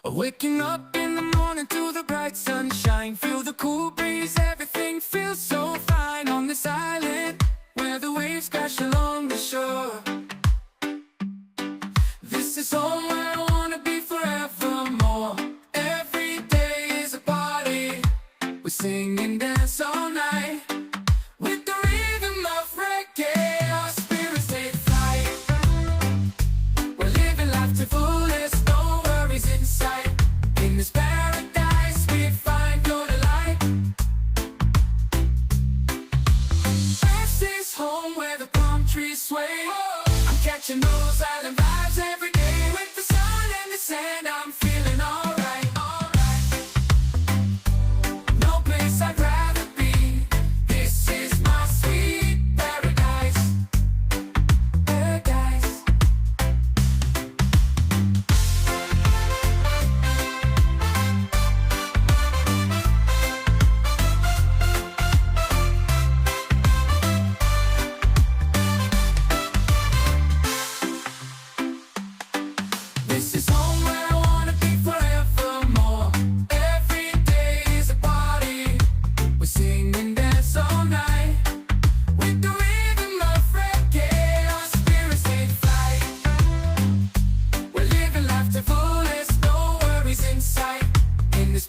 Waking up in the morning to the bright sunshine, feel the cool breeze, everything feels so fine on this island where the waves crash along the shore. This is home where I wanna be forevermore. Every day is a party, we sing and dance all night with the rhythm of reggae. Our spirits take flight, we're living life to fullest, no worries in sight. In this paradise we find your delight. This is home where the palm trees sway. I'm catching those island vibes every day. With the sun and the sand I'm feeling alright, alright. No place I'd rather be. This is my sweet paradise, paradise. This is home where I wanna be forevermore. Every day is a party, we sing and dance all night with the rhythm of reggae. Our spirits take flight, we're living life to fullest, no worries in sight. In this